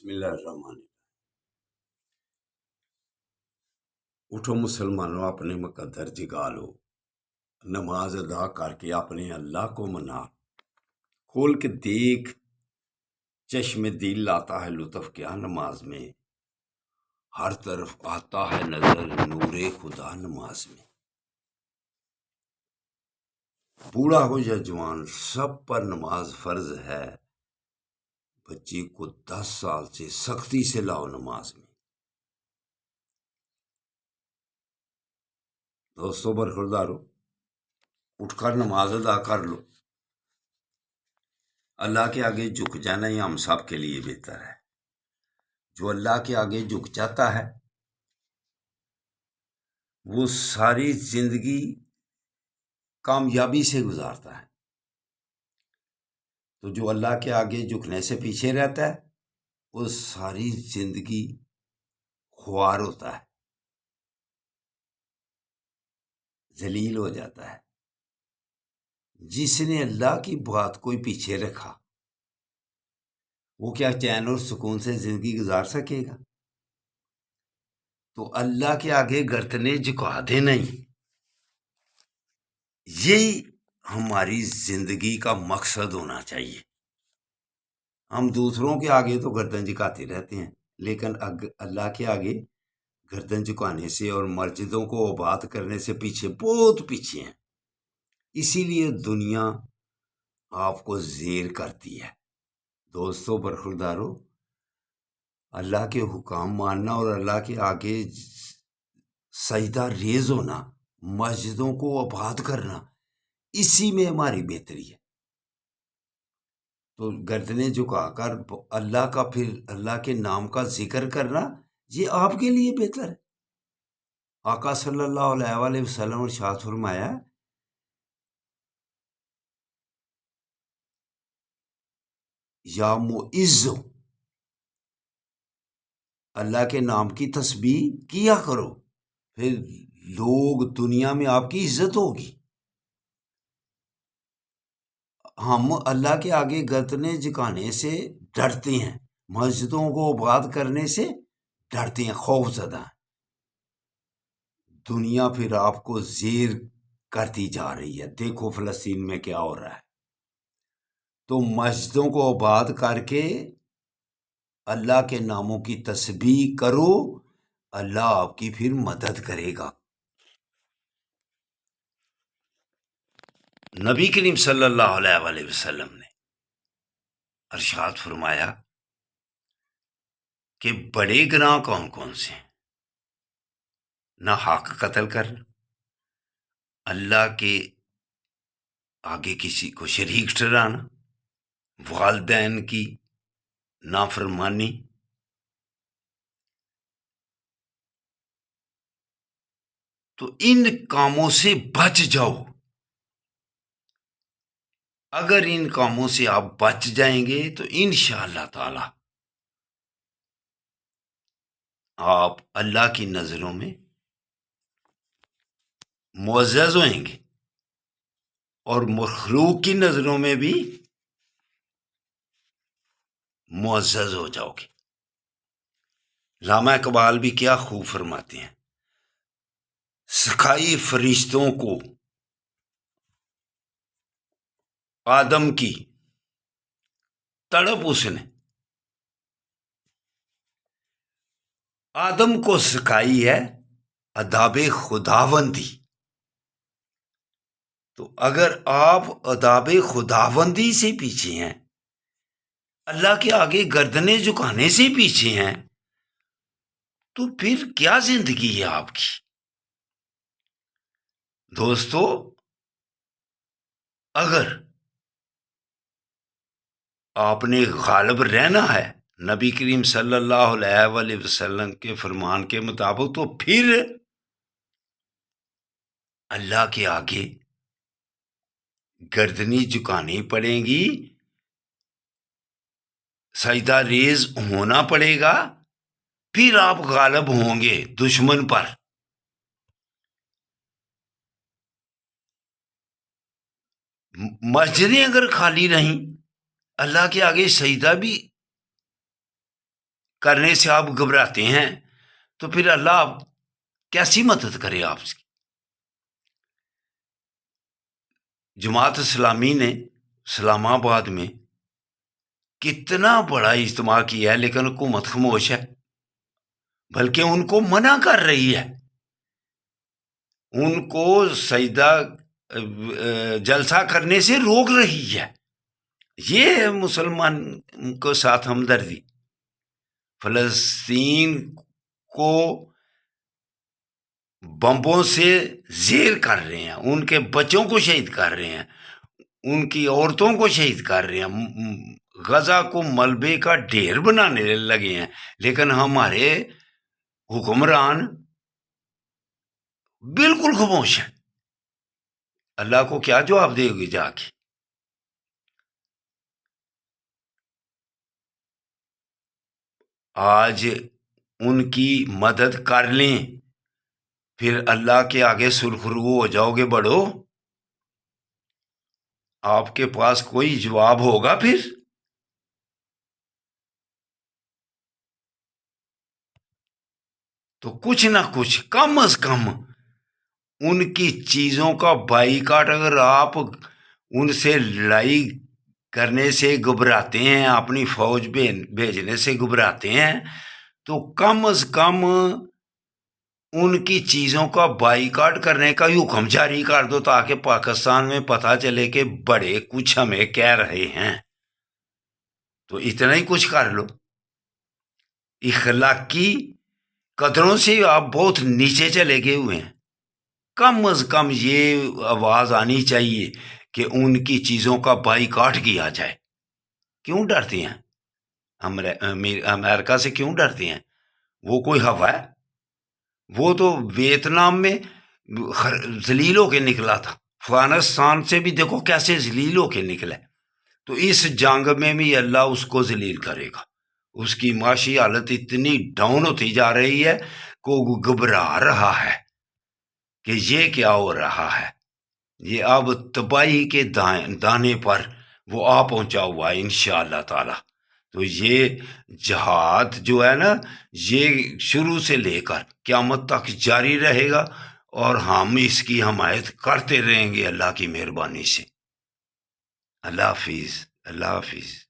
بسم اللہ الرحمن الرحیم۔ اٹھو مسلمانوں، اپنے مقدر جگا لو، نماز ادا کر کے اپنے اللہ کو منا، کھول کے دیکھ چشم دل آتا ہے لطف کیا نماز میں، ہر طرف آتا ہے نظر نور خدا نماز میں۔ بوڑھا ہو یا جوان سب پر نماز فرض ہے، بچی کو 10 سال سے سختی سے لاؤ نماز میں۔ دوستوں برخوردارو، اٹھ کر نماز ادا کر لو۔ اللہ کے آگے جھک جانا ہی ہم سب کے لیے بہتر ہے۔ جو اللہ کے آگے جھک جاتا ہے وہ ساری زندگی کامیابی سے گزارتا ہے، تو جو اللہ کے آگے جھکنے سے پیچھے رہتا ہے وہ ساری زندگی خوار ہوتا ہے، ذلیل ہو جاتا ہے۔ جس نے اللہ کی بات کو پیچھے رکھا وہ کیا چین اور سکون سے زندگی گزار سکے گا؟ تو اللہ کے آگے گردنیں جھکا دے نہیں، یہی ہماری زندگی کا مقصد ہونا چاہیے۔ ہم دوسروں کے آگے تو گردن جھکاتے رہتے ہیں، لیکن اللہ کے آگے گردن جھکانے سے اور مسجدوں کو آباد کرنے سے پیچھے، بہت پیچھے ہیں۔ اسی لیے دنیا آپ کو زیر کرتی ہے۔ دوستوں برخوردارو، اللہ کے حکام ماننا اور اللہ کے آگے سجدہ ریز ہونا، مسجدوں کو آباد کرنا، اسی میں ہماری بہتری ہے۔ تو گردنیں جھکا کر اللہ کا، پھر اللہ کے نام کا ذکر کرنا، یہ آپ کے لیے بہتر ہے۔ آقا صلی اللہ علیہ وآلہ وسلم نے ارشاد فرمایا، یا معز، اللہ کے نام کی تسبیح کیا کرو، پھر لوگ دنیا میں آپ کی عزت ہوگی۔ ہم اللہ کے آگے گردنیں جھکانے سے ڈرتے ہیں، مسجدوں کو آباد کرنے سے ڈرتے ہیں، خوف زدہ ہیں۔ دنیا پھر آپ کو زیر کرتی جا رہی ہے۔ دیکھو فلسطین میں کیا ہو رہا ہے۔ تو مسجدوں کو آباد کر کے اللہ کے ناموں کی تسبیح کرو، اللہ آپ کی پھر مدد کرے گا۔ نبی کریم صلی اللہ علیہ وآلہ وسلم نے ارشاد فرمایا کہ بڑے گناہ کون کون سے ہیں؟ نہ حق قتل کرنا، اللہ کے آگے کسی کو شریک ٹھہرانا، والدین کی نافرمانی، تو ان کاموں سے بچ جاؤ۔ اگر ان کاموں سے آپ بچ جائیں گے تو انشاءاللہ تعالی آپ اللہ کی نظروں میں معزز ہوئیں گے اور مخلوق کی نظروں میں بھی معزز ہو جاؤ گے۔ علامہ اقبال بھی کیا خوب فرماتے ہیں، سکھائی فرشتوں کو آدم کی تڑپ، اس نے آدم کو سکھائی ہے آداب خداوندی۔ تو اگر آپ آداب خداوندی سے پیچھے ہیں، اللہ کے آگے گردنیں جھکانے سے پیچھے ہیں، تو پھر کیا زندگی ہے آپ کی؟ دوستو، اگر آپ نے غالب رہنا ہے نبی کریم صلی اللہ علیہ وآلہ وسلم کے فرمان کے مطابق، تو پھر اللہ کے آگے گردنی جھکانی پڑیں گی، سجدہ ریز ہونا پڑے گا، پھر آپ غالب ہوں گے دشمن پر۔ مسجدیں اگر خالی رہیں، اللہ کے آگے سجدہ بھی کرنے سے آپ گھبراتے ہیں تو پھر اللہ آپ کیسی مدد کرے آپ کی؟ جماعت اسلامی نے اسلام آباد میں کتنا بڑا اجتماع کیا ہے، لیکن حکومت خاموش ہے، بلکہ ان کو منع کر رہی ہے، ان کو سجدہ جلسہ کرنے سے روک رہی ہے۔ یہ ہے مسلمان کو ساتھ ہمدردی۔ فلسطین کو بمبوں سے زیر کر رہے ہیں، ان کے بچوں کو شہید کر رہے ہیں، ان کی عورتوں کو شہید کر رہے ہیں، غزہ کو ملبے کا ڈھیر بنانے لگے ہیں، لیکن ہمارے حکمران بالکل خاموش ہے۔ اللہ کو کیا جواب دے گی جا کے؟ آج ان کی مدد کر لیں، پھر اللہ کے آگے سرخرو ہو جاؤ گے بڑو، آپ کے پاس کوئی جواب ہوگا پھر؟ تو کچھ نہ کچھ کم از کم ان کی چیزوں کا بائیکاٹ، اگر آپ ان سے لڑائی کرنے سے گھبراتے ہیں، اپنی فوج بھیجنے سے گھبراتے ہیں، تو کم از کم ان کی چیزوں کا بائیکاٹ کرنے کا حکم جاری کر دو، تاکہ پاکستان میں پتہ چلے کہ بڑے کچھ ہمیں کہہ رہے ہیں۔ تو اتنا ہی کچھ کر لو۔ اخلاقی قدروں سے آپ بہت نیچے چلے گئے ہوئے ہیں۔ کم از کم یہ آواز آنی چاہیے کہ ان کی چیزوں کا بائیکاٹ کیا جائے۔ کیوں ڈرتے ہیں؟ امریکہ سے کیوں ڈرتے ہیں؟ وہ کوئی ہوا ہے؟ وہ تو ویتنام میں ذلیل ہو کے نکلا تھا، افغانستان سے بھی دیکھو کیسے ذلیل ہو کے نکلے۔ تو اس جنگ میں بھی اللہ اس کو ذلیل کرے گا۔ اس کی معاشی حالت اتنی ڈاؤن ہوتی جا رہی ہے کہ وہ گھبرا رہا ہے کہ یہ کیا ہو رہا ہے۔ یہ اب تباہی کے دانے پر وہ آ پہنچا ہوا ہے انشاءاللہ تعالی۔ تو یہ جہاد جو ہے نا، یہ شروع سے لے کر قیامت تک جاری رہے گا، اور ہم اس کی حمایت کرتے رہیں گے اللہ کی مہربانی سے۔ اللہ حافظ، اللہ حافظ۔